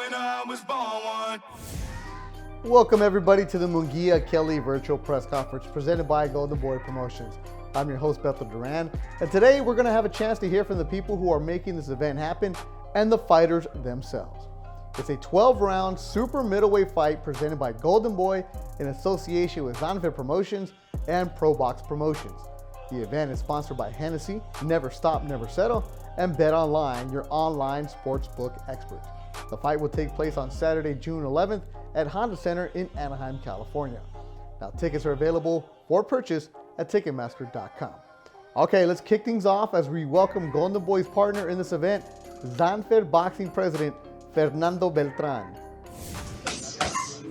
when I was born one. Welcome everybody to the Munguia Kelly virtual press conference presented by Golden Boy Promotions. I'm your host Bethel Duran, and today we're going to have a chance to hear from the people who are making this event happen and the fighters themselves. It's a 12-round super middleweight fight presented by Golden Boy in association with undefeated Promotions and Pro Box Promotions. The event is sponsored by Hennessy, Never Stop, Never Settle, and Bet Online, your online sportsbook experts. The fight will take place on Saturday, June 11th at Honda Center in Anaheim, California. Now, tickets are available for purchase at Ticketmaster.com. Okay, let's kick things off as we welcome Golden Boy's partner in this event, Zanfer Boxing President Fernando Beltran.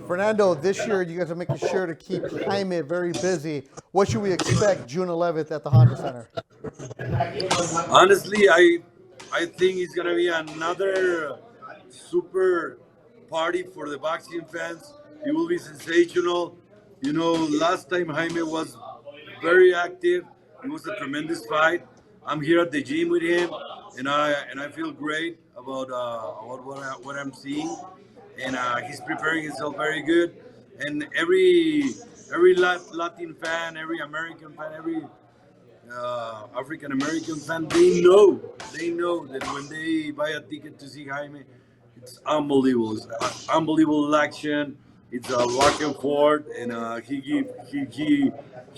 Fernando, this year you guys are making sure to keep Jaime very busy. What should we expect June 11th at the Honda Center? Honestly, I think it's gonna be another super party for the boxing fans. It will be sensational. You know, last time Jaime was very active. It was a tremendous fight. I'm here at the gym with him, and I feel great about what I'm seeing. And he's preparing himself very good. And every Latin fan, every American fan, every African American fan, they know that when they buy a ticket to see Jaime, it's unbelievable. It's unbelievable action. It's a back and forth, and he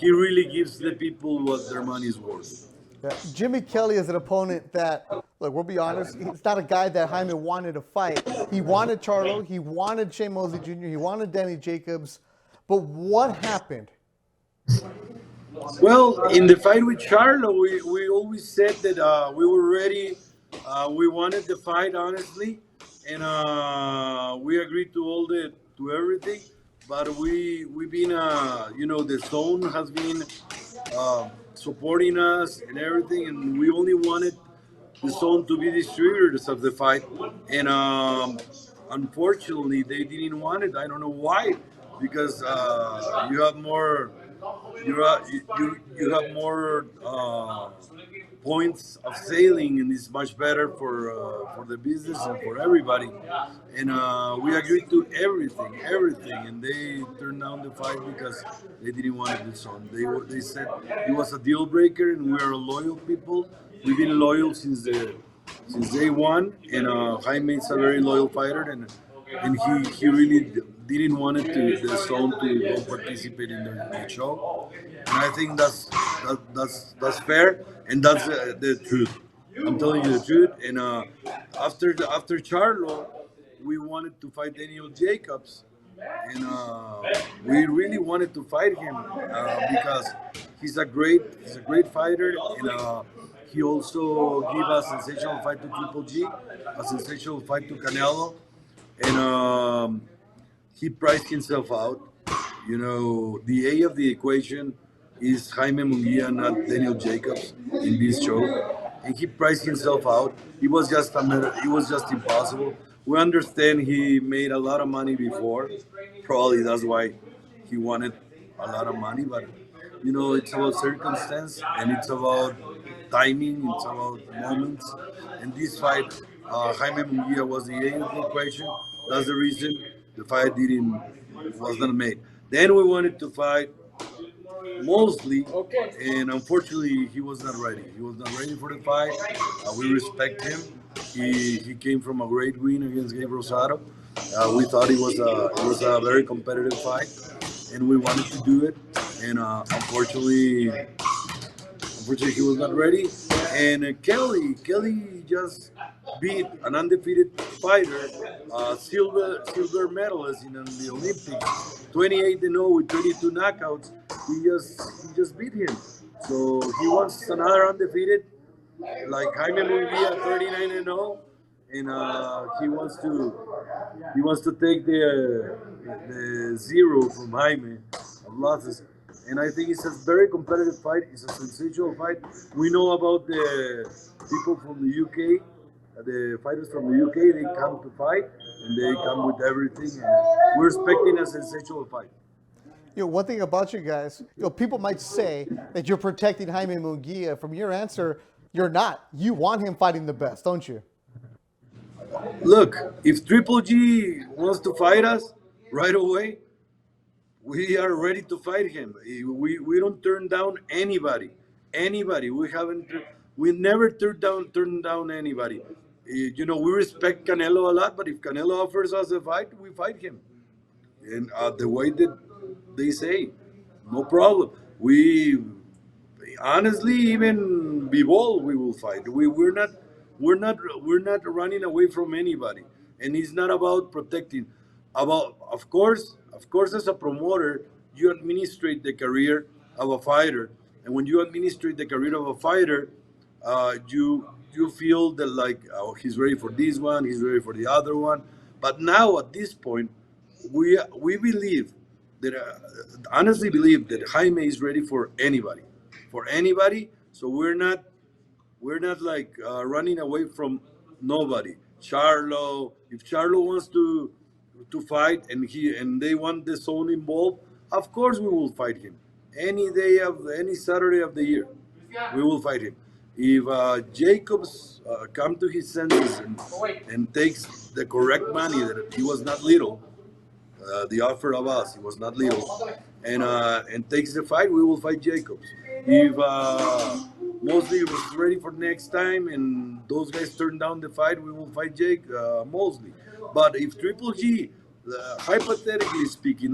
really gives the people what their money is worth. Yeah. Jimmy Kelly is an opponent that, look, we'll be honest, he's not a guy that Jaime wanted to fight. He wanted Charlo, he wanted Shane Mosley Jr., he wanted Danny Jacobs, but what happened? Well, in the fight with Charlo, we always said that we were ready. We wanted the fight, honestly, and we agreed to everything. But we've been, the zone has been supporting us and everything, and we only wanted the zone to be distributors of the fight. And unfortunately, they didn't want it. I don't know why, because you have more. You have more points of sailing, and it's much better for the business and for everybody. And we agreed to everything, and they turned down the fight because they didn't want this on. They said it was a deal breaker, and we are loyal people. We've been loyal since day one, and Jaime is a very loyal fighter, and he really didn't want it the zone to go participate in the show, and I think that's fair, and that's the truth. I'm telling you the truth. And after Charlo, we wanted to fight Daniel Jacobs, and we really wanted to fight him because he's a great fighter, and he also gave a sensational fight to Triple G, a sensational fight to Canelo, and he priced himself out. You know, the A of the equation is Jaime Munguia, not Daniel Jacobs, in this show. And he priced himself out. It was just impossible. We understand he made a lot of money before. Probably that's why he wanted a lot of money. But, you know, it's about circumstance, and it's about timing, it's about moments. And this fight, Jaime Munguia was the A of the equation. That's the reason the fight was not made. Then we wanted to fight Mosley, and unfortunately he was not ready. He was not ready for the fight. We respect him. He came from a great win against Gabe Rosado. We thought it was a very competitive fight, and we wanted to do it. And unfortunately he was not ready. And Kelly just beat an undefeated fighter, silver medalist in the Olympics, 28-0 with 22 knockouts. He just beat him. So he wants another undefeated, like Jaime Munguia, 39-0, and he wants to take the zero from Jaime of losses. And I think it's a very competitive fight. It's a sensational fight. We know about the people from the UK, the fighters from the UK. They come to fight, and they come with everything. And we're expecting a sensational fight. You know, one thing about you guys, people might say that you're protecting Jaime Munguia. From your answer, you're not. You want him fighting the best, don't you? Look, if Triple G wants to fight us right away, we are ready to fight him. We don't turn down anybody. Anybody. We never turn down anybody. We respect Canelo a lot, but if Canelo offers us a fight, we fight him. And the way that they say, no problem. We honestly, even Bivol, we will fight. We're not running away from anybody, and it's not about protecting. Of course, as a promoter, you administrate the career of a fighter, and when you administrate the career of a fighter, you feel that like, oh, he's ready for this one, he's ready for the other one. But now at this point, we believe that honestly believe that Jaime is ready for anybody. So we're not like running away from nobody. Charlo, if Charlo wants to fight and they want the zone involved, of course we will fight him. Any Saturday of the year, we will fight him. If Jacobs come to his senses and takes the correct money, that he was not little, the offer of us, he was not little, and takes the fight, we will fight Jacobs. If Mosley was ready for next time and those guys turn down the fight, we will fight Mosley. But if Triple G, hypothetically speaking,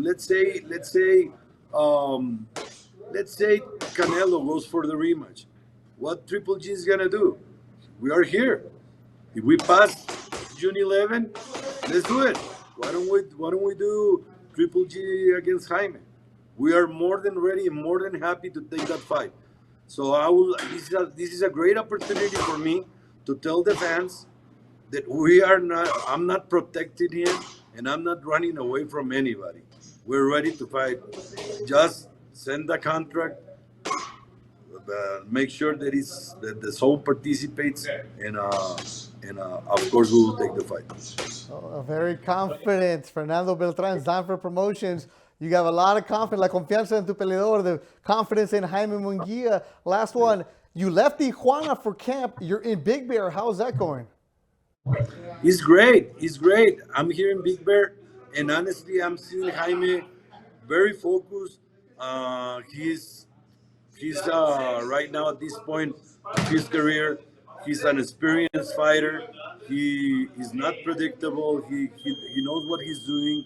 um, let's say Canelo goes for the rematch, what Triple G is gonna do? We are here. If we pass June 11, let's do it. Why don't we do Triple G against Jaime? We are more than ready and more than happy to take that fight. So I will. This is a great opportunity for me to tell the fans that we are not. I'm not protecting him, and I'm not running away from anybody. We're ready to fight. Just send the contract. Make sure that the soul participates, and of course we will take the fight. Very confident. Fernando Beltran, Zanfer Promotions. You have a lot of confidence, la confianza en tu peleador, the confidence in Jaime Munguia. Last one, you left Tijuana for camp. You're in Big Bear. How's that going? He's great. He's great. I'm here in Big Bear, and honestly, I'm seeing Jaime very focused. He's right now at this point of his career. He's an experienced fighter. He is not predictable. He knows what he's doing,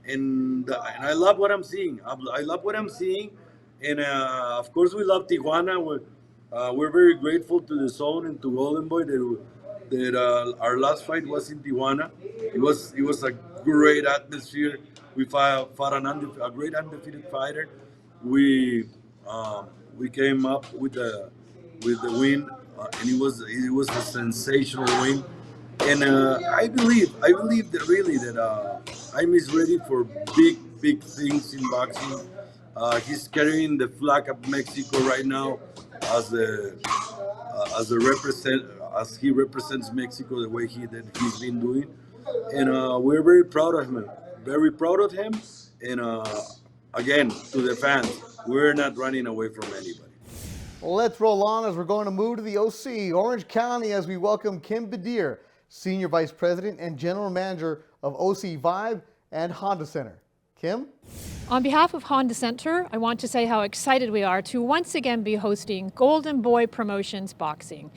and I love what I'm seeing. I love what I'm seeing, and of course we love Tijuana. We're very grateful to the Zone and to Golden Boy that our last fight was in Tijuana. It was a great atmosphere. We fought a great undefeated fighter. We we came up with the win, and it was a sensational win. And I believe that really that I'm is ready for big things in boxing. He's carrying the flag of Mexico right now as the as he represents Mexico the way he's been doing, and we're very proud of him, and again to the fans, we're not running away from anybody. Well, let's roll on as we're going to move to the OC, Orange County, as we welcome Kim Badir, Senior Vice President and General Manager of OC Vibe and Honda Center. Kim? On behalf of Honda Center, I want to say how excited we are to once again be hosting Golden Boy Promotions Boxing.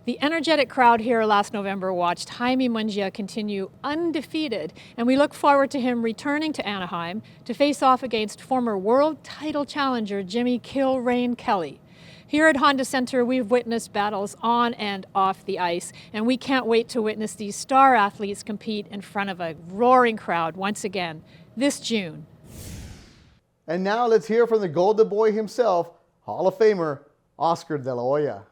The energetic crowd here last November watched Jaime Munguia continue undefeated, and we look forward to him returning to Anaheim to face off against former world title challenger Jimmy Kilrain Kelly. Here at Honda Center, we've witnessed battles on and off the ice, and we can't wait to witness these star athletes compete in front of a roaring crowd once again this June. And now let's hear from the Golden Boy himself, Hall of Famer Oscar De La Hoya.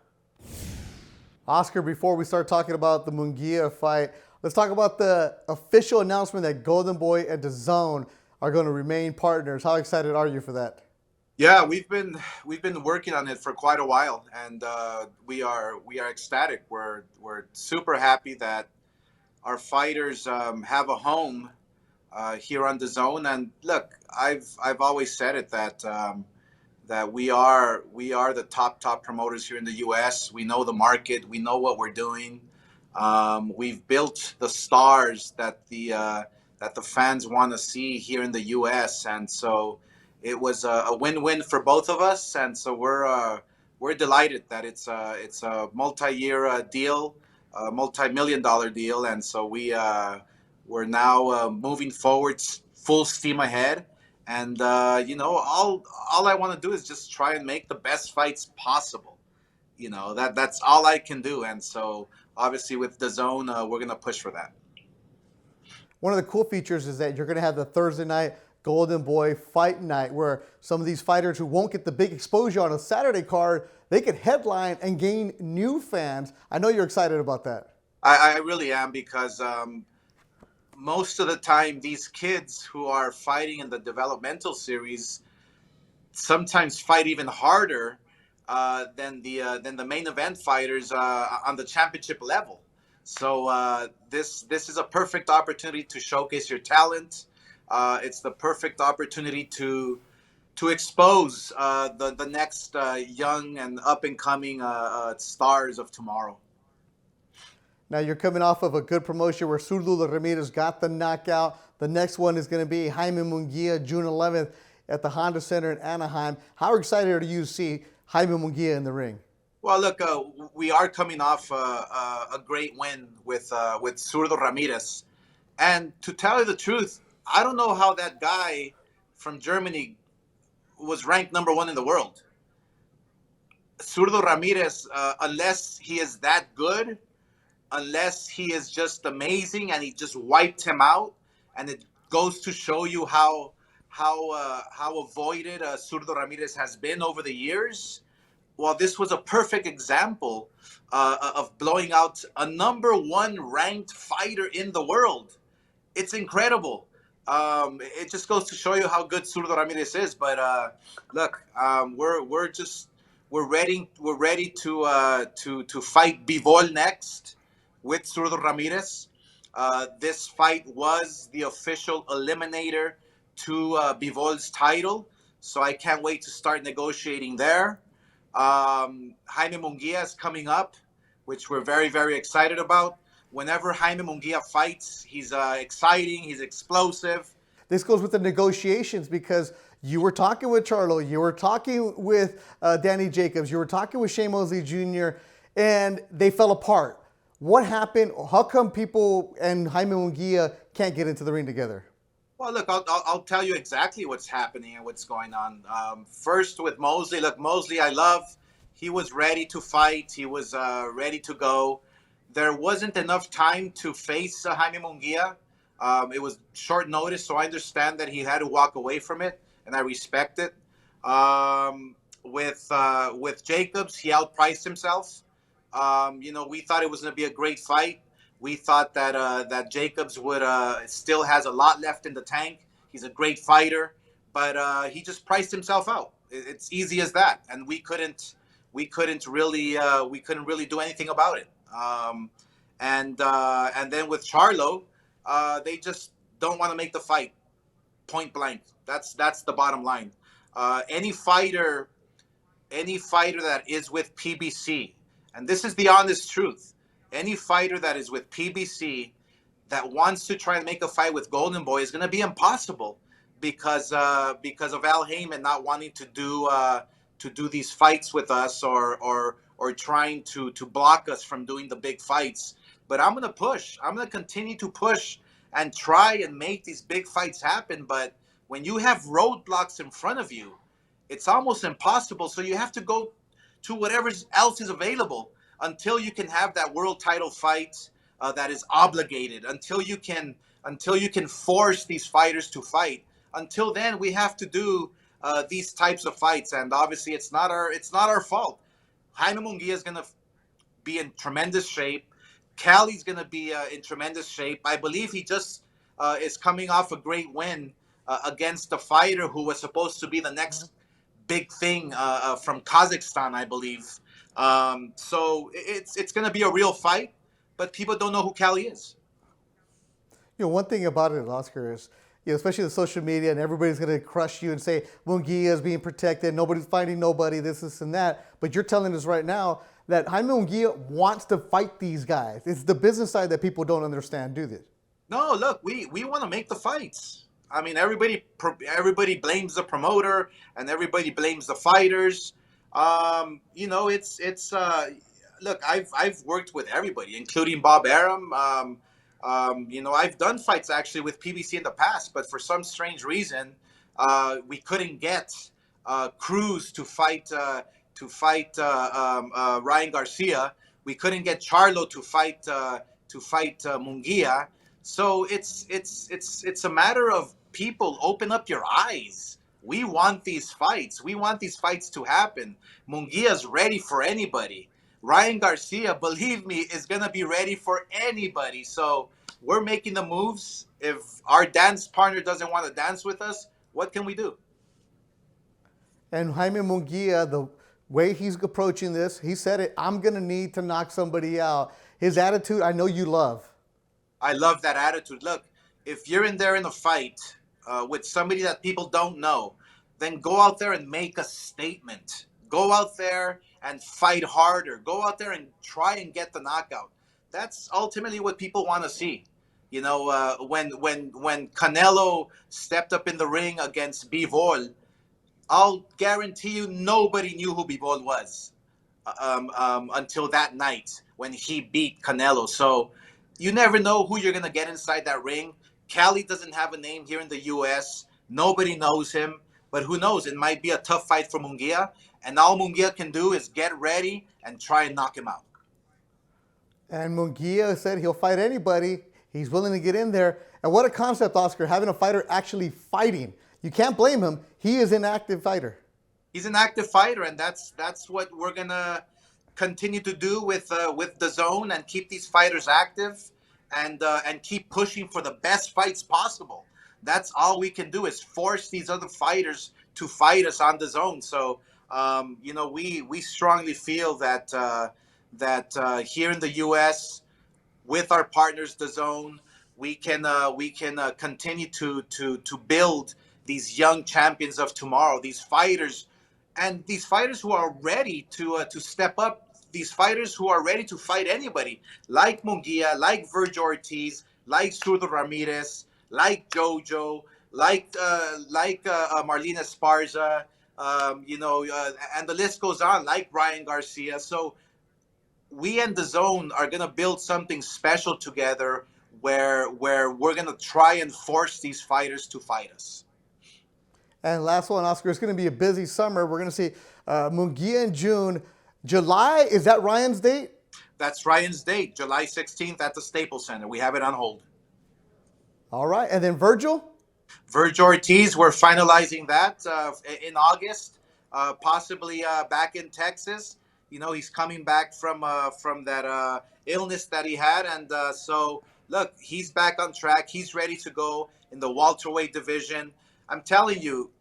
Oscar, before we start talking about the Munguia fight, let's talk about the official announcement that Golden Boy and DAZN are going to remain partners. How excited are you for that? Yeah, we've been working on it for quite a while, and we are ecstatic. We're super happy that our fighters have a home here on DAZN. And look, I've always said it that we are the top promoters here in the U.S. We know the market. We know what we're doing. We've built the stars that the fans want to see here in the U.S., and so it was a win-win for both of us. And so we're delighted that it's a multi-year deal, a multi-million-dollar deal, and so we're now moving forward full steam ahead. And all I want to do is just try and make the best fights possible. That's all I can do, and so obviously with DAZN, we're gonna push for that. One of the cool features is that you're going to have the Thursday night Golden Boy Fight Night, where some of these fighters who won't get the big exposure on a Saturday card, they could headline and gain new fans. I know you're excited about that. I really am, because most of the time these kids who are fighting in the developmental series sometimes fight even harder than the main event fighters on the championship level. So this is a perfect opportunity to showcase your talent. It's the perfect opportunity to expose the next young and up and coming stars of tomorrow. Now you're coming off of a good promotion where Zurdo Ramirez got the knockout. The next one is going to be Jaime Munguia, June 11th at the Honda Center in Anaheim. How excited are you to see Jaime Munguia in the ring? Well, look, we are coming off a great win with Zurdo Ramirez. And to tell you the truth, I don't know how that guy from Germany was ranked #1 in the world. Zurdo Ramirez, unless he is that good, unless he is just amazing and he just wiped him out, and it goes to show you how avoided Zurdo Ramirez has been over the years. Well, this was a perfect example of blowing out a #1 ranked fighter in the world. It's incredible. It just goes to show you how good Zurdo Ramirez is. But look, we're ready to fight Bivol next with Zurdo Ramirez. This fight was the official eliminator to Bivol's title, so I can't wait to start negotiating there. Jaime Munguia is coming up, which we're very, very excited about. Whenever Jaime Munguia fights, he's exciting, he's explosive. This goes with the negotiations, because you were talking with Charlo, you were talking with Danny Jacobs, you were talking with Shane Mosley Jr., and they fell apart. What happened? How come people and Jaime Munguia can't get into the ring together? Well, look, I'll tell you exactly what's happening and what's going on. First, with Mosley, look, Mosley, I love. He was ready to fight. He was ready to go. There wasn't enough time to face Jaime Munguia. It was short notice, so I understand that he had to walk away from it, and I respect it. With Jacobs, he outpriced himself. We thought it was going to be a great fight. We thought that Jacobs would still has a lot left in the tank. He's a great fighter, but he just priced himself out. It's easy as that, and we couldn't really do anything about it. And then with Charlo, they just don't want to make the fight, point blank. That's the bottom line. Any fighter that is with PBC, and this is the honest truth, any fighter that is with PBC that wants to try and make a fight with Golden Boy is going to be impossible, because of Al Heyman not wanting to do these fights with us, or trying to block us from doing the big fights. But I'm going to push. I'm going to continue to push and try and make these big fights happen. But when you have roadblocks in front of you, it's almost impossible. So you have to go to whatever else is available until you can have that world title fight that is obligated, until you can force these fighters to fight. Until then, we have to do these types of fights, and obviously it's not our fault. Jaime Munguia is going to be in tremendous shape. Cali's going to be in tremendous shape. I believe he just is coming off a great win against a fighter who was supposed to be the next big thing from Kazakhstan, I believe. So it's going to be a real fight, but people don't know who Cali is. One thing about it, Oscar, is especially the social media, and everybody's going to crush you and say Munguia is being protected, nobody's fighting nobody, this and that. But you're telling us right now that Jaime Munguia wants to fight these guys. It's the business side that people don't understand, do they? No, look, we want to make the fights. I mean, everybody blames the promoter and everybody blames the fighters. Look, I've worked with everybody, including Bob Arum. I've done fights actually with PBC in the past, but for some strange reason, we couldn't get Cruz to fight Ryan Garcia. We couldn't get Charlo to fight Munguia. So it's a matter of people open up your eyes. We want these fights. We want these fights to happen. Munguia's ready for anybody. Ryan Garcia, believe me, is gonna be ready for anybody. So we're making the moves. If our dance partner doesn't want to dance with us, what can we do? And Jaime Munguia, the way he's approaching this, he said it, I'm gonna need to knock somebody out. His attitude, I know you love. I love that attitude. Look, if you're in there in a fight with somebody that people don't know, then go out there and make a statement. Go out there and fight harder. Go out there and try and get the knockout. That's ultimately what people want to see. You know, when Canelo stepped up in the ring against Bivol, I'll guarantee you nobody knew who Bivol was until that night when he beat Canelo. So you never know who you're going to get inside that ring. Cali doesn't have a name here in the U.S. Nobody knows him. But who knows? It might be a tough fight for Munguia. And all Munguia can do is get ready and try and knock him out. And Munguia said he'll fight anybody. He's willing to get in there. And what a concept, Oscar, having a fighter actually fighting. You can't blame him. He is an active fighter. He's an active fighter, and that's what we're going to continue to do with DAZN and keep these fighters active and keep pushing for the best fights possible. That's all we can do is force these other fighters to fight us on DAZN. So, we strongly feel that here in the U.S., with our partners DAZN, we can continue to build these young champions of tomorrow, these fighters who are ready to step up. These fighters who are ready to fight anybody, like Munguia, like Virgil Ortiz, like Zurdo Ramirez, like Jojo, like Marlene Esparza, and the list goes on, like Ryan Garcia. So we and DAZN are going to build something special together where we're going to try and force these fighters to fight us. And last one, Oscar, it's going to be a busy summer. We're going to see Munguia in June. July, is that Ryan's date? That's Ryan's date, July 16th at the Staples Center. We have it on hold. All right. And then Virgil? Virgil Ortiz, we're finalizing that in August, possibly back in Texas. You know, he's coming back from that illness that he had. And so, look, he's back on track. He's ready to go in the welterweight division. I'm telling you,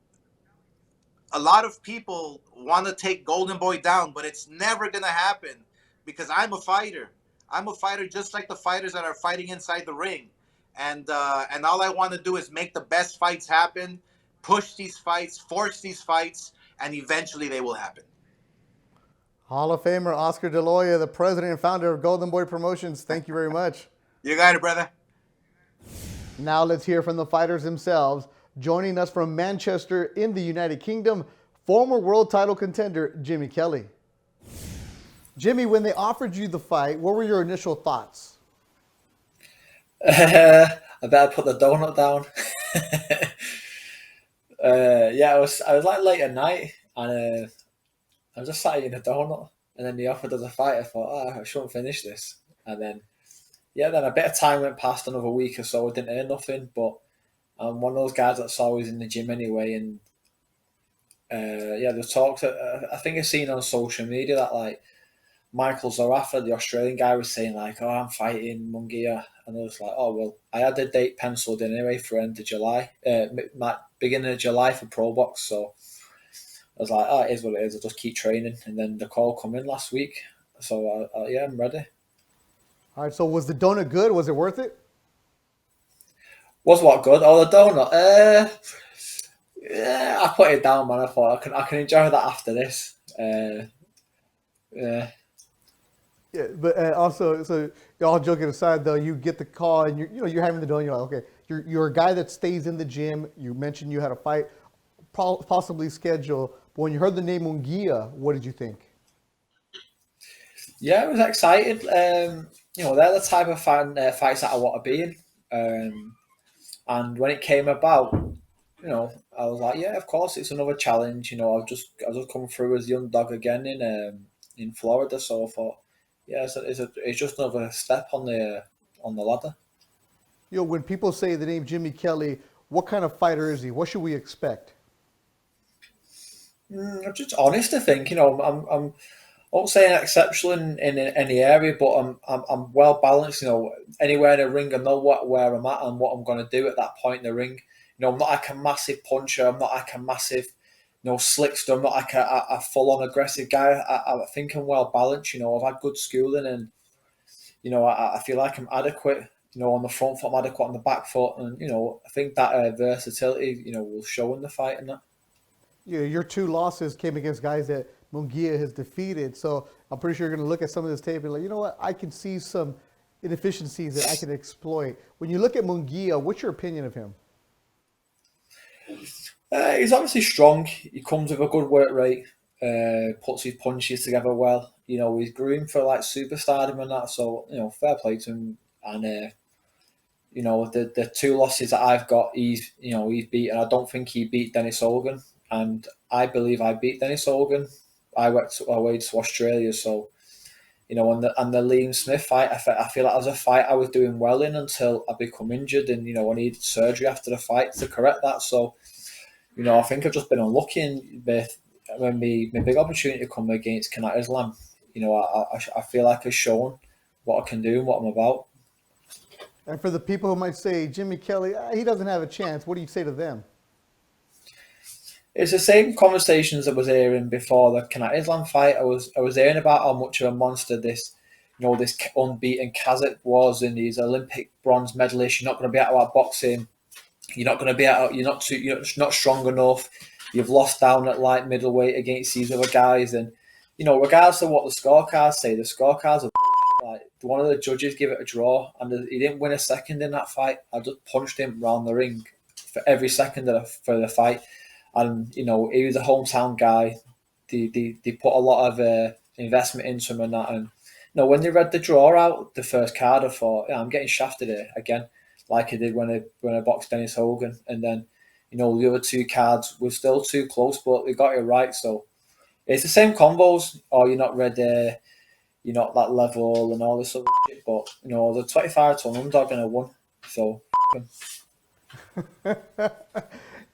a lot of people want to take Golden Boy down, but it's never going to happen because I'm a fighter. I'm a fighter just like the fighters that are fighting inside the ring. And all I want to do is make the best fights happen, push these fights, force these fights, and eventually they will happen. Hall of Famer Oscar De La Hoya, the president and founder of Golden Boy Promotions. Thank you very much. You got it, brother. Now let's hear from the fighters themselves. Joining us from Manchester in the United Kingdom, former world title contender Jaime Kelly. Jimmy, when they offered you the fight, what were your initial thoughts? I better put the donut down. I was like late at night, and I was just sat eating a donut, and then they offered us a fight. I thought, I shouldn't finish this. And then a bit of time went past, another week or so. I didn't hear nothing, but I'm one of those guys that's always in the gym anyway. And the talks, I think I've seen on social media that like Michael Zarafa, the Australian guy, was saying like, I'm fighting Munguia. And I was like, I had the date penciled in anyway for end of July, beginning of July for Pro Box. So I was like, it is what it is. I'll just keep training. And then the call come in last week. So I'm ready. All right, so was the donut good? Was it worth it? Was what good? Oh, the donut. I put it down, man. I thought I can enjoy that after this. Yeah, but also, so all joking aside, though, you get the call and you're having the doing. You're like, okay, you're a guy that stays in the gym. You mentioned you had a fight, possibly scheduled. But when you heard the name Munguia, what did you think? Yeah, I was excited. They're the type of fights that I want to be in. And when it came about, I was like, yeah, of course, it's another challenge. I've just come through as the underdog again in Florida, so I thought, yeah, it's just another step on the ladder. When people say the name Jimmy Kelly, what kind of fighter is he? What should we expect? I'm just honest. I think I'm not saying exceptional in any area, but I'm well balanced. Anywhere in the ring, I know where I'm at and what I'm going to do at that point in the ring. I'm not like a massive puncher. I'm not like a massive, slickster. I'm not like a full on aggressive guy. I think I'm well balanced. I've had good schooling, and I feel like I'm adequate. On the front foot, I'm adequate on the back foot, and I think that versatility, will show in the fight and that. Your two losses came against guys that Munguia has defeated. So I'm pretty sure you're going to look at some of this tape and be like, you know what? I can see some inefficiencies that I can exploit. When you look at Munguia, what's your opinion of him? He's obviously strong. He comes with a good work rate. Puts his punches together well. He's groomed for like superstardom and that. So fair play to him. And the two losses that I've got, he's beaten. I don't think he beat Dennis Hogan, and I believe I beat Dennis Hogan. I went away to Australia, so and the Liam Smith fight, I feel like that was a fight I was doing well in until I become injured, and I needed surgery after the fight to correct that. So I think I've just been unlucky. When my big opportunity to come against Kilrain Islam, I feel like I've shown what I can do and what I'm about. And for the people who might say Jimmy Kelly, he doesn't have a chance, what do you say to them? It's the same conversations I was hearing before the Kilrain Islam fight. I was hearing about how much of a monster this unbeaten Kazakh was, and he's Olympic bronze medalist. You're not going to be able to outbox him. You're not going to be able. You're not strong enough. You've lost down at light middleweight against these other guys, and regardless of what the scorecards say, the scorecards are like one of the judges give it a draw, and he didn't win a second in that fight. I just punched him around the ring for every second for the fight. And he was a hometown guy. They put a lot of investment into him and that. And when they read the draw out, the first card, I thought, yeah, I'm getting shafted here again, like I did when I boxed Dennis Hogan. And then the other two cards were still too close, but they got it right. So it's the same combos. Or you're not ready, you're not that level and all this other shit. But the 25 to an underdog and I won. So.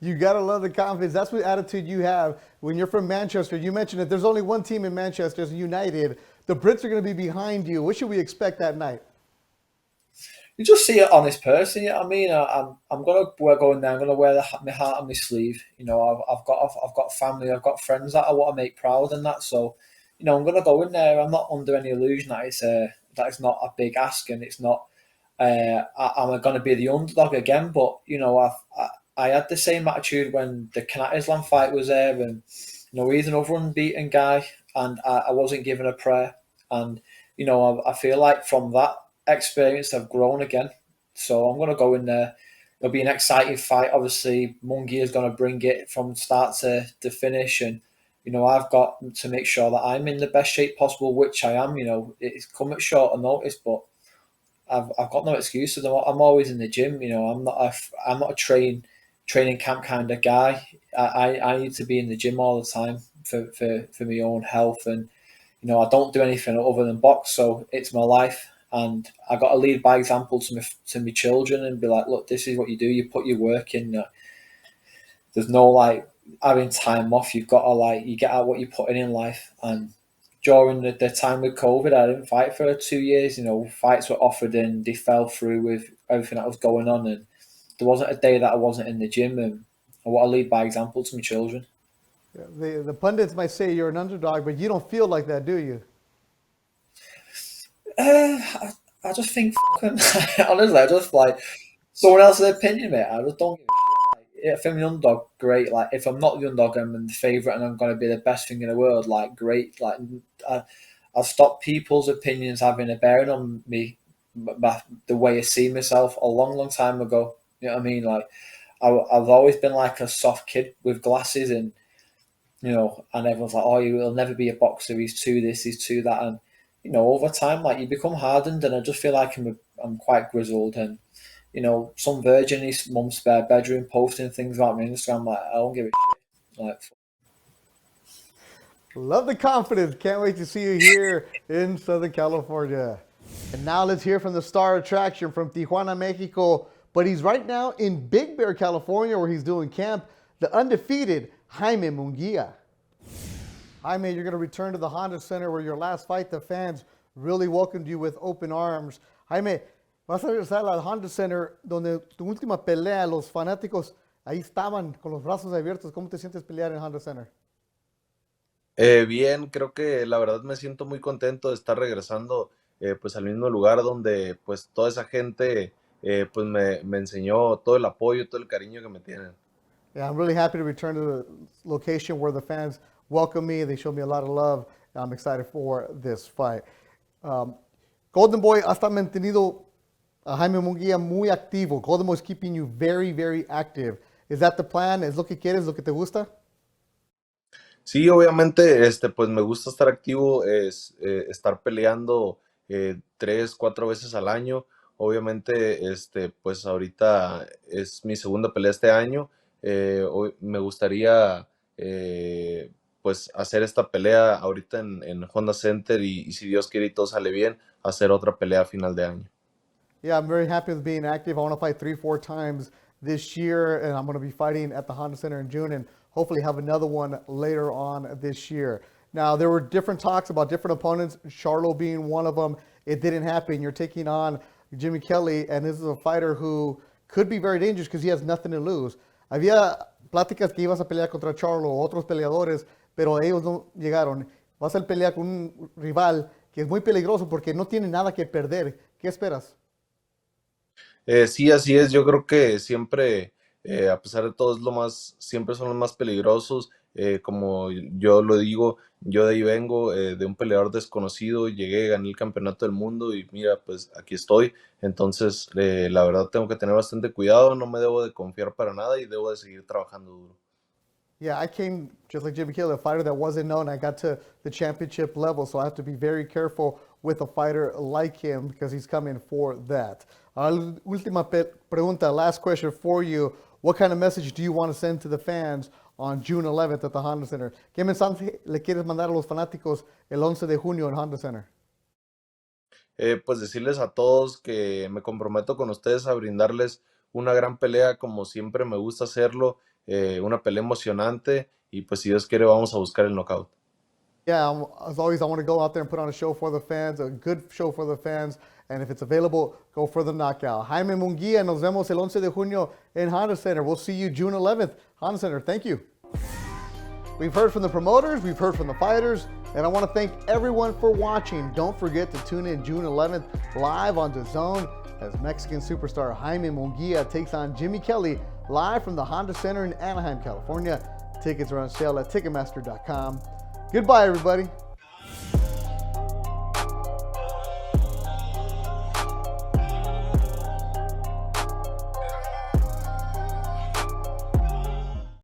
You got to love the confidence. That's what attitude you have when you're from Manchester. You mentioned that there's only one team in Manchester, it's United. The Brits are going to be behind you. What should we expect that night? You just see an honest person. I mean, I'm going to go in there. I'm going to wear my heart on my sleeve. I've got family. I've got friends that I want to make proud and that. So, I'm going to go in there. I'm not under any illusion that it's not a big ask, and it's not. I'm going to be the underdog again. But I had the same attitude when the Kilrain Islam fight was there, and he's another unbeaten guy, and I wasn't given a prayer, and I feel like from that experience I've grown again. So I'm going to go in there. It'll be an exciting fight. Obviously, Munguia is going to bring it from start to finish, and I've got to make sure that I'm in the best shape possible, which I am. It's come at short notice, but I've got no excuses. I'm always in the gym. I'm not a training camp kind of guy. I need to be in the gym all the time for my own health, and I don't do anything other than box, so it's my life, and I got to lead by example to my children and be like, look, this is what you do. You put your work in. There's no like having time off. You've got to you get out what you put in life. And during the time with COVID, I didn't fight for 2 years. Fights were offered and they fell through with everything that was going on, and there wasn't a day that I wasn't in the gym, and I want to lead by example to my children. Yeah, the pundits might say you're an underdog, but you don't feel like that, do you? I just think, honestly, I just like someone else's opinion, mate. I just don't give a shit. If I'm the underdog, great. If I'm not the underdog, I'm the favourite, and I'm going to be the best thing in the world. Great. I've stopped people's opinions having a bearing on me, the way I see myself a long time ago. You know what I mean? Like, I've always been like a soft kid with glasses, and and everyone's like, "Oh, he'll never be a boxer. He's too this, he's too that." And over time, like, you become hardened, and I just feel like I'm quite grizzled, and some virgin in his mum's spare bedroom posting things about me on Instagram. Like, I don't give a shit. Like, Love the confidence. Can't wait to see you here in Southern California. And now let's hear from the star attraction from Tijuana, Mexico, but he's right now in Big Bear, California, where he's doing camp, the undefeated Jaime Munguia. Jaime, you're going to return to the Honda Center where your last fight, the fans really welcomed you with open arms. Jaime, vas a regresar al Honda Center, donde tu última pelea, los fanáticos ahí estaban con los brazos abiertos. ¿Cómo te sientes pelear en Honda Center? Bien, creo que la verdad me siento muy contento de estar regresando pues al mismo lugar donde pues toda esa gente pues me enseñó todo el apoyo, todo el cariño que me tienen. Yeah, I'm really happy to return to the location where the fans welcome me. They showed me a lot of love. I'm excited for this fight. Golden Boy hasta mantenido a Jaime Munguia muy activo. Golden Boy is keeping you very active. Is that the plan? ¿Es lo que quieres, lo que te gusta? Sí, obviamente, pues me gusta estar activo, estar peleando 3, 4 veces al año. Obviamente, pues ahorita es mi segunda pelea este año. Me gustaría, pues hacer esta pelea ahorita en Honda Center y si Dios quiere y todo sale bien, hacer otra pelea a final de año. Yeah, I'm very happy with being active. I want to fight 3-4 times this year, and I'm going to be fighting at the Honda Center in June and hopefully have another one later on this year. Now, there were different talks about different opponents, Charlo being one of them. It didn't happen. You're taking on Jaime Kelly, and this is a fighter who could be very dangerous because he has nothing to lose. Había pláticas que ibas a pelear contra Charlo o otros peleadores, pero ellos no llegaron. Vas a pelear con un rival que es muy peligroso porque no tiene nada que perder. ¿Qué esperas? Sí, así es. Yo creo que siempre, a pesar de todo, siempre son los más peligrosos. Como yo lo digo, yo de ahí vengo, de un peleador desconocido, llegué, gané el campeonato del mundo y mira, pues aquí estoy. Entonces, la verdad tengo que tener bastante cuidado, no me debo de confiar para nada y debo de seguir trabajando duro. Yeah, I came just like Jaime Kelly, a fighter that wasn't known. I got to the championship level, so I have to be very careful with a fighter like him because he's coming for that. Última pregunta, last question for you. What kind of message do you want to send to the fans on June 11th at the Honda Center? ¿Qué mensaje le quieres mandar a los fanáticos el 11 de junio en Honda Center? Pues decirles a todos que me comprometo con ustedes a brindarles una gran pelea como siempre me gusta hacerlo, una pelea emocionante y pues si Dios quiere vamos a buscar el knockout. Yeah, as always, I want to go out there and put on a show for the fans, a good show for the fans, and if it's available, go for the knockout. Jaime Munguia, nos vemos el 11 de junio in Honda Center. We'll see you June 11th, Honda Center. Thank you. We've heard from the promoters, we've heard from the fighters, and I want to thank everyone for watching. Don't forget to tune in June 11th live on DAZN as Mexican superstar Jaime Munguia takes on Jaime Kelly live from the Honda Center in Anaheim, California. Tickets are on sale at Ticketmaster.com. Goodbye, everybody.